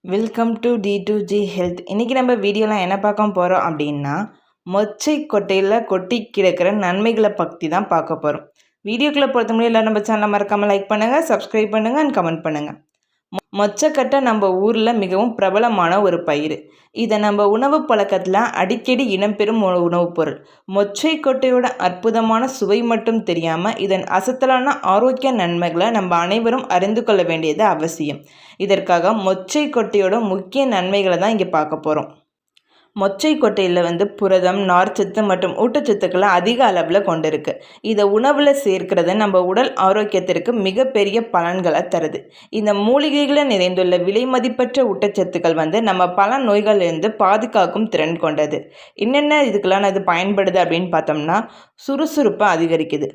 Welcome to D2G health. இன்றைக்கி நம்ம வீடியோவில் என்ன பார்க்க போகிறோம் அப்படின்னா, மொச்சை கொட்டையில் கொட்டி கிடக்கிற நன்மைகளை பற்றி தான் பார்க்க போகிறோம். வீடியோக்குள்ளே பொறுத்த முடியும் இல்லை, நம்ம சேனலை மறக்காமல் லைக் பண்ணுங்கள், சப்ஸ்கிரைப் பண்ணுங்கள் அண்ட் கமெண்ட் பண்ணுங்கள். மொச்சக்கொட்டை நம்ம ஊரில் மிகவும் பிரபலமான ஒரு பயிர். இதை நம்ம உணவு பழக்கத்தில் அடிக்கடி இடம்பெறும் உணவுப் பொருள். மொச்சை கொட்டையோட அற்புதமான சுவை மட்டும் தெரியாமல் இதன் அசத்தலான ஆரோக்கிய நன்மைகளை நம்ம அனைவரும் அறிந்து கொள்ள வேண்டியது அவசியம். இதற்காக மொச்சை கொட்டையோட முக்கிய நன்மைகளை தான் இங்கே பார்க்க போகிறோம். மொச்சை கொட்டையில் புரதம், நார்ச்சத்து மற்றும் ஊட்டச்சத்துக்களை அதிக அளவில் கொண்டிருக்கு. இதை உணவில் சேர்க்கிறது நம்ம உடல் ஆரோக்கியத்திற்கு மிகப்பெரிய பலன்களை தருது. இந்த மூலிகைகளை நிறைந்துள்ள விலை மதிப்பற்ற ஊட்டச்சத்துக்கள் நம்ம பல நோய்களிலிருந்து பாதுகாக்கும் திறன் கொண்டது. என்னென்ன இதுக்கெல்லாம் இது பயன்படுது அப்படின்னு பார்த்தோம்னா, சுறுசுறுப்பை அதிகரிக்குது.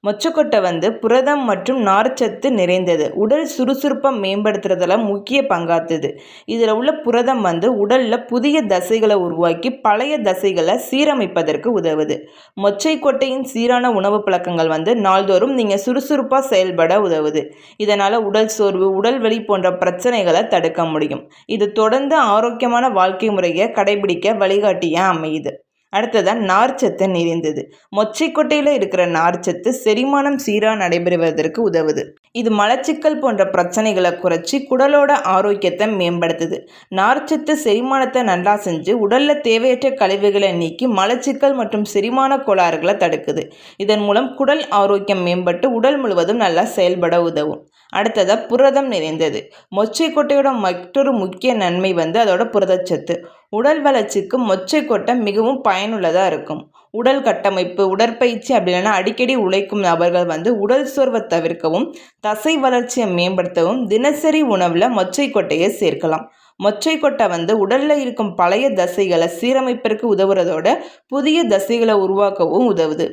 மொச்சக்கொட்டை புரதம் மற்றும் நார்ச்சத்து நிறைந்தது. உடல் சுறுசுறுப்பை மேம்படுத்துறதுல முக்கிய பங்காற்றுது. இதில் உள்ள புரதம் உடலில் புதிய தசைகளை உருவாக்கி பழைய தசைகளை சீரமைப்பதற்கு உதவுது. மொச்சைக்கொட்டையின் சீரான உணவு பழக்கங்கள் நாள்தோறும் நீங்கள் சுறுசுறுப்பாக செயல்பட உதவுது. இதனால் உடல் சோர்வு, உடல் வலி போன்ற பிரச்சனைகளை தடுக்க முடியும். இது தொடர்ந்து ஆரோக்கியமான வாழ்க்கை முறையை கடைபிடிக்க வழிகாட்டியாக அமையுது. அடுத்ததான் நார்ச்சத்து நிறைந்தது. மொச்சைக்கொட்டையில் இருக்கிற நார்ச்சத்து செரிமானம் சீராக நடைபெறுவதற்கு உதவுது. இது மலச்சிக்கல் போன்ற பிரச்சனைகளை குறைச்சி குடலோட ஆரோக்கியத்தை மேம்படுத்துது. நார்ச்சத்து செரிமானத்தை நல்லா செஞ்சு உடலில் தேவையற்ற கழிவுகளை நீக்கி மலச்சிக்கல் மற்றும் செரிமான கோளாறுகளை தடுக்குது. இதன் மூலம் குடல் ஆரோக்கியம் மேம்பட்டு உடல் முழுவதும் நல்லா செயல்பட உதவும். அடுத்ததாக புரதம் நிறைந்தது. மொச்சைக்கொட்டையோட மற்றொரு முக்கிய நன்மை அதோட புரதச்சத்து. உடல் வளர்ச்சிக்கு மொச்சைக்கொட்டை மிகவும் பயனுள்ளதாக இருக்கும். உடல் கட்டமைப்பு, உடற்பயிற்சி அப்படி இல்லைன்னா அடிக்கடி உழைக்கும் நபர்கள் உடல் சோர்வை தவிர்க்கவும் தசை வளர்ச்சியை மேம்படுத்தவும் தினசரி உணவில் மொச்சைக்கொட்டையை சேர்க்கலாம். மொச்சைக்கொட்டை உடலில் இருக்கும் பழைய தசைகளை சீரமைப்பிற்கு உதவுறதோட புதிய தசைகளை உருவாக்கவும் உதவுது.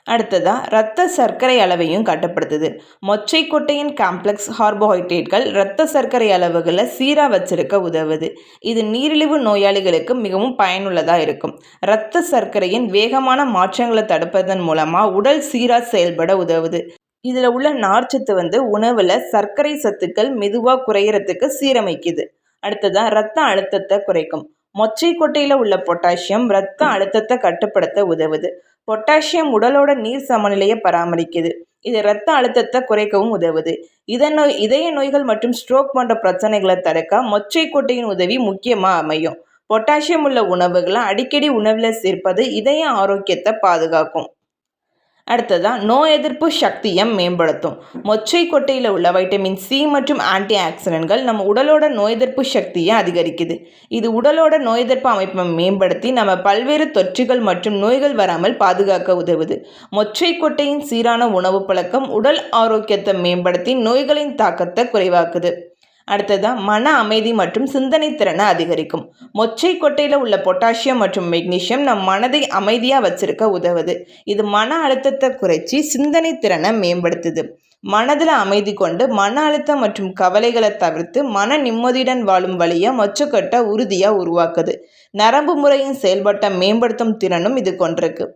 அடுத்ததாக இரத்த சர்க்கரை அளவையும் கட்டுப்படுத்துது. மொச்சைக்கொட்டையின் காம்ப்ளெக்ஸ் கார்போஹைட்ரேட்கள் இரத்த சர்க்கரை அளவுகளை சீராக வச்சிருக்க உதவுது. இது நீரிழிவு நோயாளிகளுக்கு மிகவும் பயனுள்ளதாக இருக்கும். இரத்த சர்க்கரையின் வேகமான மாற்றங்களை தடுப்பதன் மூலமாக உடல் சீராக செயல்பட உதவுது. இதில் உள்ள நார்ச்சத்து உணவில் சர்க்கரை சத்துக்கள் மெதுவாக குறையிறதுக்கு சீரமைக்குது. அடுத்ததாக இரத்த அழுத்தத்தை குறைக்கும். மொச்சைக்கொட்டையில் உள்ள பொட்டாசியம் இரத்த அழுத்தத்தை கட்டுப்படுத்த உதவுது. பொட்டாசியம் உடலோட நீர் சமநிலையை பராமரிக்குது. இது இரத்த அழுத்தத்தை குறைக்கவும் உதவுது. இதய நோய்கள் மற்றும் ஸ்ட்ரோக் போன்ற பிரச்சனைகளை தடுக்க மொச்சைக்கொட்டையின் உதவி முக்கியமாக அமையும். பொட்டாசியம் உள்ள உணவுகளை அடிக்கடி உணவில் சேர்ப்பது இதய ஆரோக்கியத்தை பாதுகாக்கும். அடுத்ததாக நோய் எதிர்ப்பு சக்தியை மேம்படுத்தும். மொச்சைக்கொட்டையில் உள்ள வைட்டமின் சி மற்றும் ஆன்டி ஆக்சிடென்ட்கள் நம்ம உடலோட நோய் எதிர்ப்பு சக்தியை அதிகரிக்குது. இது உடலோட நோய் எதிர்ப்பு அமைப்பை மேம்படுத்தி நம்ம பல்வேறு தொற்றுகள் மற்றும் நோய்கள் வராமல் பாதுகாக்க உதவுது. மொச்சைக்கொட்டையின் சீரான உணவு பழக்கம் உடல் ஆரோக்கியத்தை மேம்படுத்தி நோய்களின் தாக்கத்தை குறைவாக்குது. அடுத்ததாக மன அமைதி மற்றும் சிந்தனை திறனை அதிகரிக்கும். மொச்சைக்கொட்டையில் உள்ள பொட்டாசியம் மற்றும் மெக்னீசியம் நம் மனதை அமைதியாக வச்சிருக்க உதவுது. இது மன அழுத்தத்தை குறைச்சி சிந்தனை திறனை மேம்படுத்துது. மனதில் அமைதி கொண்டு மன அழுத்தம் மற்றும் கவலைகளை தவிர்த்து மன நிம்மதியுடன் வாழும் வழியை மொச்சக்கொட்டை உறுதியாக உருவாக்குது. நரம்பு முறையின் செயல்பாட்டை மேம்படுத்தும் திறனும் இது கொண்டிருக்கு.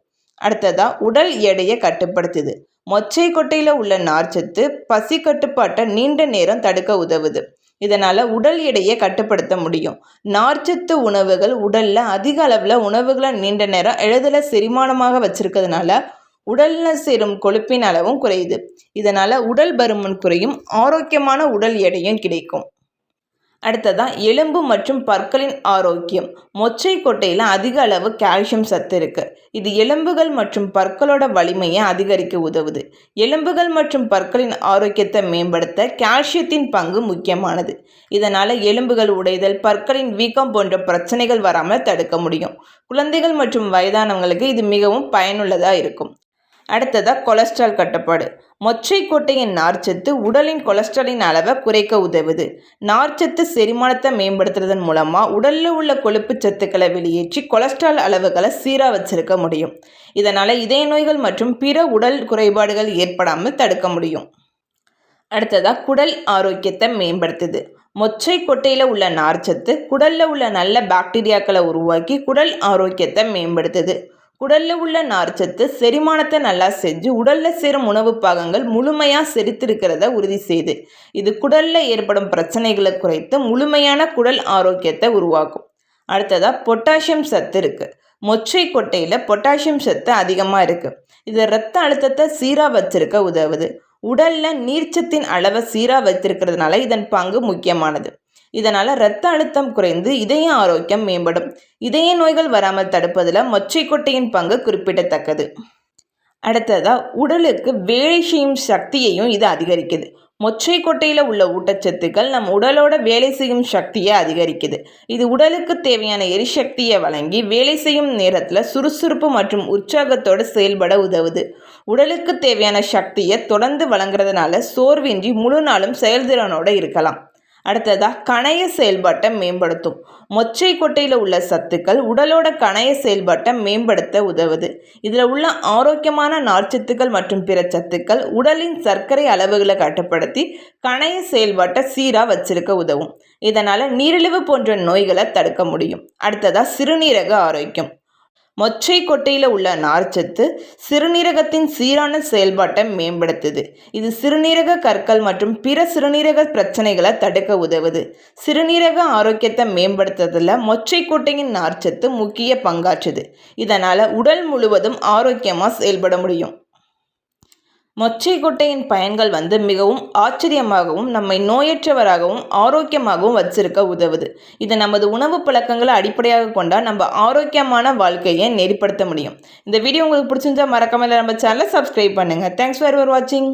அடுத்ததாக உடல் எடையை கட்டுப்படுத்துது. மொச்சைக்கொட்டையில் உள்ள நார்ச்சத்து பசி கட்டுப்பாட்டை நீண்ட நேரம் தடுக்க உதவுது. இதனால் உடல் எடையை கட்டுப்படுத்த முடியும். நார்ச்சத்து உணவுகள் உடலில் அதிக அளவில் உணவுகளை நீண்ட நேரம் எளிதில் செரிமானமாக வச்சிருக்கிறதுனால உடலில் சேரும் கொழுப்பின் அளவும் குறையுது. இதனால் உடல் பருமன் குறையும், ஆரோக்கியமான உடல் எடையும் கிடைக்கும். அடுத்ததான் எலும்பு மற்றும் பற்களின் ஆரோக்கியம். மொச்சைக்கொட்டையில் அதிக அளவு கால்சியம் சத்து இருக்குது. இது எலும்புகள் மற்றும் பற்களோட வலிமையை அதிகரிக்க உதவுது. எலும்புகள் மற்றும் பற்களின் ஆரோக்கியத்தை மேம்படுத்த கால்சியத்தின் பங்கு முக்கியமானது. இதனால் எலும்புகள் உடைதல், பற்களின் வீக்கம் போன்ற பிரச்சனைகள் வராமல் தடுக்க முடியும். குழந்தைகள் மற்றும் வயதானவங்களுக்கு இது மிகவும் பயனுள்ளதாக இருக்கும். அடுத்ததாக கொலஸ்ட்ரால் கட்டுப்பாடு. மொச்சைக்கொட்டையின் நார்ச்சத்து உடலின் கொலஸ்ட்ராலின் அளவை குறைக்க உதவுது. நார்ச்சத்து செரிமானத்தை மேம்படுத்துறதன் மூலமாக உடலில் உள்ள கொழுப்பு சத்துக்களை வெளியேற்றி கொலஸ்ட்ரால் அளவுகளை சீராக வச்சிருக்க முடியும். இதனால் இதய நோய்கள் மற்றும் பிற உடல் குறைபாடுகள் ஏற்படாமல் தடுக்க முடியும். அடுத்ததாக குடல் ஆரோக்கியத்தை மேம்படுத்துது. மொச்சைக்கொட்டையில் உள்ள நார்ச்சத்து குடலில் உள்ள நல்ல பாக்டீரியாக்களை உருவாக்கி குடல் ஆரோக்கியத்தை மேம்படுத்துது. குடல்ல உள்ள நார்ச்சத்து செரிமானத்தை நல்லா செஞ்சு உடல்ல சேரும் உணவு பாகங்கள் முழுமையாக செரித்திருக்கிறத உறுதி செய்யுது. இது குடல்ல ஏற்படும் பிரச்சனைகளை குறைத்து முழுமையான குடல் ஆரோக்கியத்தை உருவாக்கும். அடுத்ததா பொட்டாசியம் சத்து இருக்கு. மொச்சை கொட்டையில் பொட்டாசியம் சத்து அதிகமாக இருக்கு. இது இரத்த அழுத்தத்தை சீராக வச்சிருக்க உதவுது. உடல்ல நீர்ச்சத்தின் அளவை சீராக வைத்திருக்கிறதுனால இதன் பங்கு முக்கியமானது. இதனால் இரத்த அழுத்தம் குறைந்து இதய ஆரோக்கியம் மேம்படும். இதய நோய்கள் வராமல் தடுப்பதில் மொச்சைக்கொட்டையின் பங்கு குறிப்பிடத்தக்கது. அடுத்ததாக உடலுக்கு வேலை செய்யும் சக்தியையும் இது அதிகரிக்குது. மொச்சைக்கொட்டையில் உள்ள ஊட்டச்சத்துக்கள் நம் உடலோட வேலை செய்யும் சக்தியை அதிகரிக்குது. இது உடலுக்கு தேவையான எரிசக்தியை வழங்கி வேலை செய்யும் நேரத்தில் சுறுசுறுப்பு மற்றும் உற்சாகத்தோடு செயல்பட உதவுது. உடலுக்கு தேவையான சக்தியை தொடர்ந்து வழங்குறதுனால சோர்வின்றி முழு நாளும் செயல்திறனோடு இருக்கலாம். அடுத்ததாக கணைய செயல்பாட்டை மேம்படுத்தும். மொச்சை கொட்டையில் உள்ள சத்துக்கள் உடலோட கணைய செயல்பாட்டை மேம்படுத்த உதவுது. இதில் உள்ள ஆரோக்கியமான நார்ச்சத்துக்கள் மற்றும் பிற சத்துக்கள் உடலின் சர்க்கரை அளவுகளை கட்டுப்படுத்தி கணைய செயல்பாட்டை சீராக வச்சிருக்க உதவும். இதனால் நீரிழிவு போன்ற நோய்களை தடுக்க முடியும். அடுத்ததாக சிறுநீரக ஆரோக்கியம். மொச்சை கொட்டையில் உள்ள நார்ச்சத்து சிறுநீரகத்தின் சீரான செயல்பாட்டை மேம்படுத்துது. இது சிறுநீரக கற்கள் மற்றும் பிற சிறுநீரக பிரச்சனைகளை தடுக்க உதவுது. சிறுநீரக ஆரோக்கியத்தை மேம்படுத்துறதுல மொச்சை கொட்டையின் நார்ச்சத்து முக்கிய பங்காற்றுது. இதனால் உடல் முழுவதும் ஆரோக்கியமாக செயல்பட முடியும். மொச்சை கொட்டையின் பயன்கள் மிகவும் ஆச்சரியமாகவும் நம்மை நோயற்றவராகவும் ஆரோக்கியமாகவும் வச்சிருக்க உதவுது. இது நமது உணவு பழக்கங்களை அடிப்படையாக கொண்டால் நம்ம ஆரோக்கியமான வாழ்க்கையை நெறிப்படுத்த முடியும். இந்த வீடியோ உங்களுக்கு பிடிச்சிருந்தா மறக்காம நம்ம சேனலை சப்ஸ்கிரைப் பண்ணுங்கள். தேங்க்ஸ் ஃபார் வாட்சிங்.